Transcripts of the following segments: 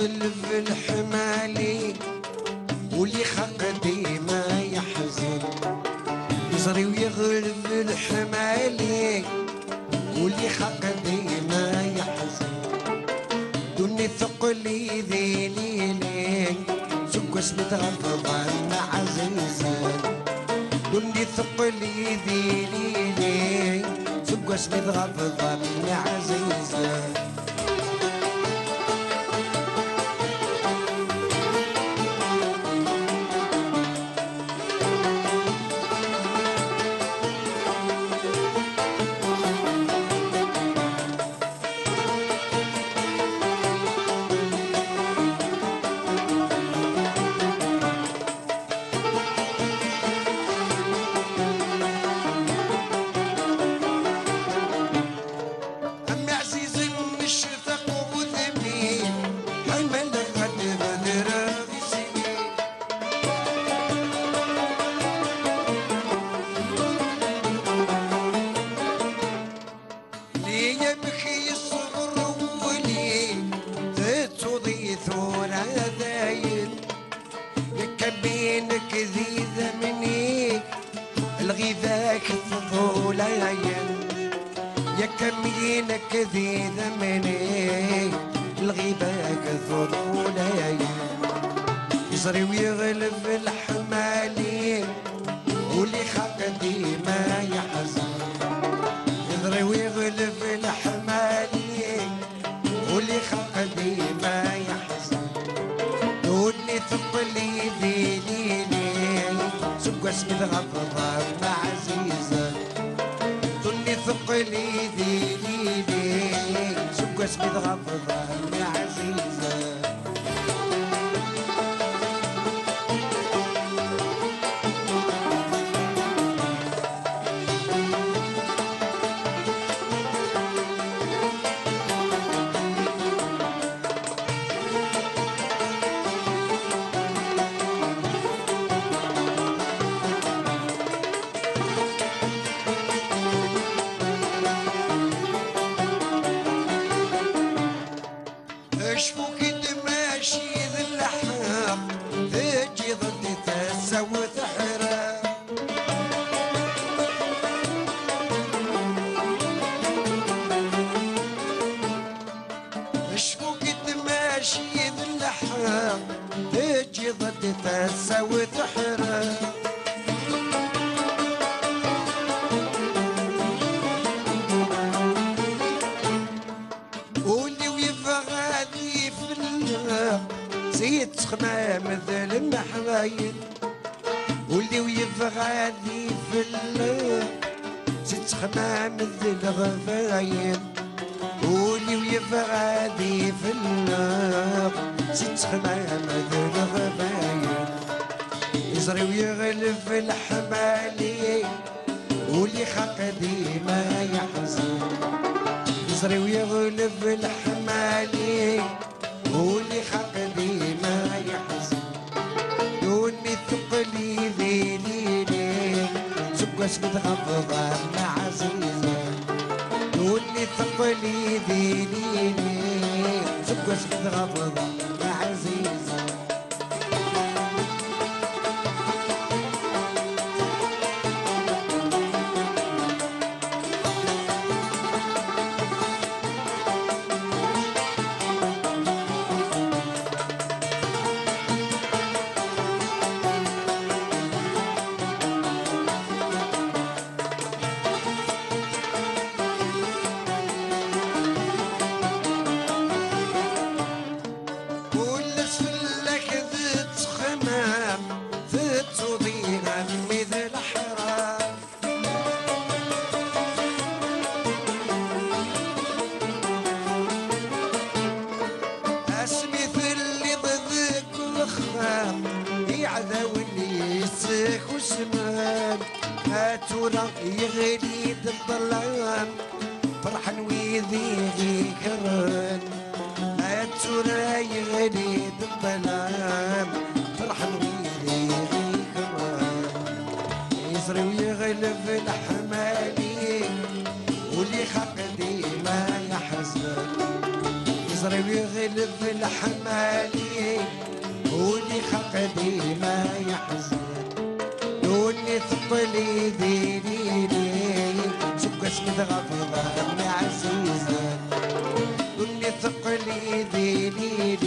يغلب الحمالي واللي خلق ديما يحزن. يزري ويغلب الحمالي واللي خلق ديما يحزن. دوني ثقلي ذيليلي سكو اسمي تغفضان عزيزان. دوني ثقلي ذيليلي سكو اسمي تغفضان عزيزان. بينك ذي ذمني الغذاك الظلايل. يا كمينك ذي ذمني الغذاك الظلايل. يزري ويغلب الحمالي واللي خلق ديما يحزن. يزري ويغلب الحمالي واللي خلق ديما يحزن. دوني ثقلي ذيليلي سكو اسمي تغفضان عزيزة. دوني ثقلي ذيليلي سكو اسمي تغفضان عزيزة. اشفوك تماشي ذي اللحام تجي ضدي تسوي تحرام. اشفوك تماشي ذي اللحام تجي ضدي تسوي تحرام. زيت خمام مثل المحرايل واللي ويفغادي في الليل. زيت خمام مثل الغفايل واللي ويفغادي في الليل. زيت خمام مثل الغفايل. يزري ويغلب الحمالي واللي خلق ديما يحزن. يزري ويغلب الحمالي واللي خلق ديما يحزن. دوني ثقلي ذيليلي سكو اسمي تغفضان عزيزة. دوني ثقلي ذيليلي سكو اسمي تغفضان عزيزة. وسمان هاتورا يغلي الظلام فرحان ويذيغي كران. هاتورا يغلي الظلام فرحان ويذيغي كران. يزري ويغلب الحمالي واللي خلق ديما يحزن. يزري ويغلب الحمالي واللي خلق ديما يحزن واللي ثقل يديني سوق اسمي غفظة ابن عزيزة واللي ثقل يديني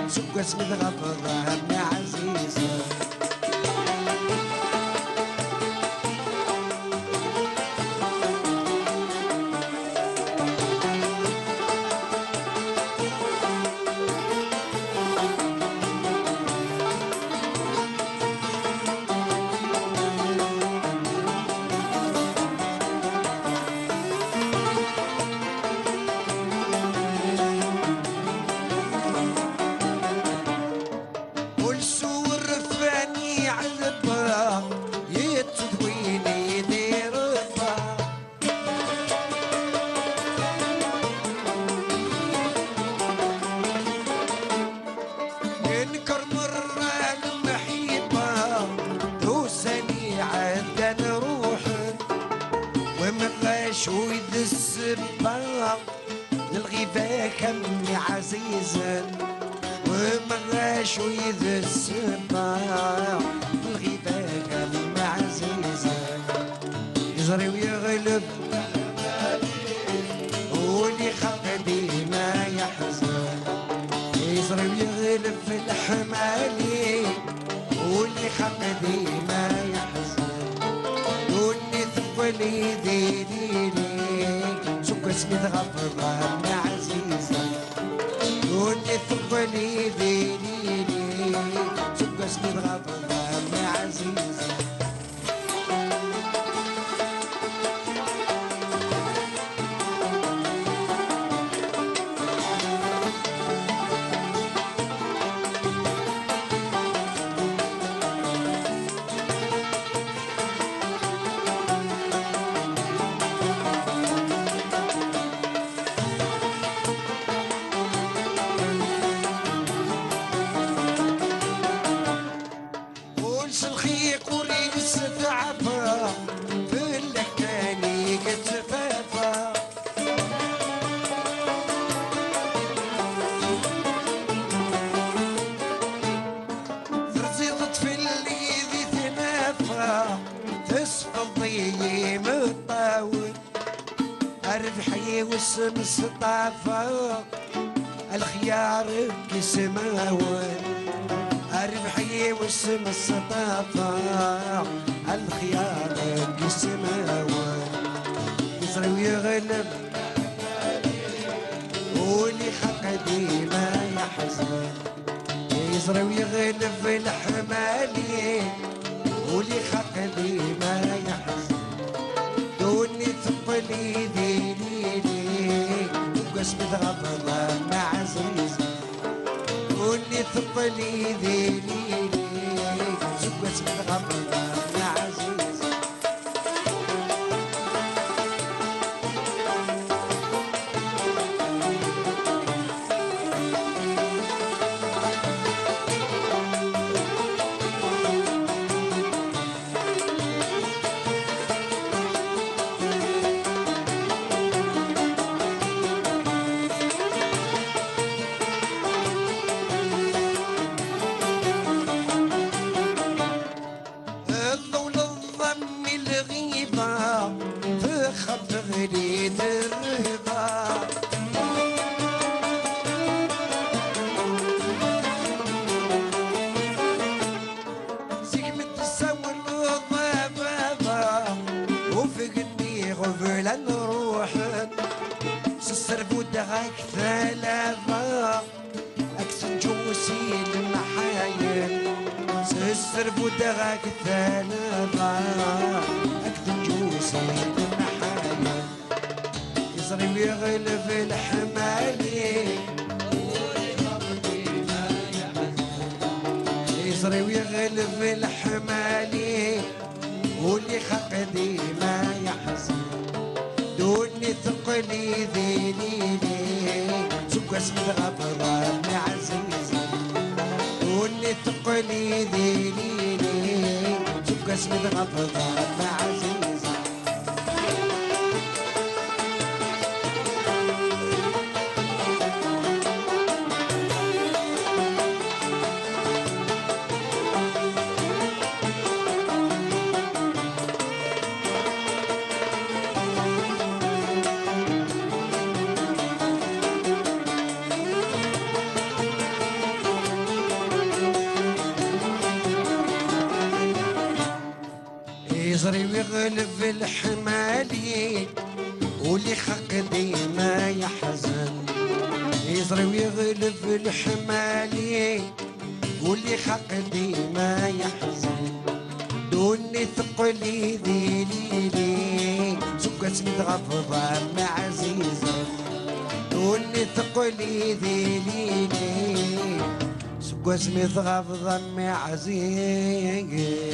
سوق اسمي غفظة ابن عزيزة ويد السباق للغيبة كمي عزيزا ومغاش ويد السباق للغيبة كمي عزيزا يجري ويغلب واللي خلق ديما يحزن يجري ويغلب في الحمالي واللي خلق ديما يحزن واللي ثقل يديني سوق اسمي غفظة ابن عزيزة واللي ثقل يديني سوق اسمي غفظة ابن عزيزة الخيق وريس تعفى في اللحكاني كتفافى ترزيضت في اللي ذي تنافى تسفل ضيم الطاول الربحي واسم السطافى الخيار كسماول الربحي واسم السطافة الخيار السماوي يزري ويغلب واللي خلق ديما يحزن يزري ويغلب في الحمالي واللي خلق ديما يحزن دوني ثقل يديني وقسمي غفظة مع عزيزي واللي ثقل يديني سوق اسمي غفظة يا عزيز غريد الرضا سيمت تسوي الضبابة وفقني غفل نروح سسرف ودغاك ثلاثة أكسن جوسي المحايل سسرف ودغاك ثلاثة أكسن جوسي يزري ويغلب الحمالي يزري ويغلب الحمالي واللي خلق ديما يحزن دوني ثقل يديني سوق اسمي غفظة ابن عزيزي دوني ثقل يديني سوق اسمي غفظة ابن عزيزي يزري ويغلب الحمالي واللي خلق ديما يحزن. يزري ويغلب الحمالي واللي خلق ديما يحزن. دوني ثقلي ذيلي سكت متغفضة مع عزيزة. دوني ثقلي ذيلي سكت متغفضة مع عزيزة.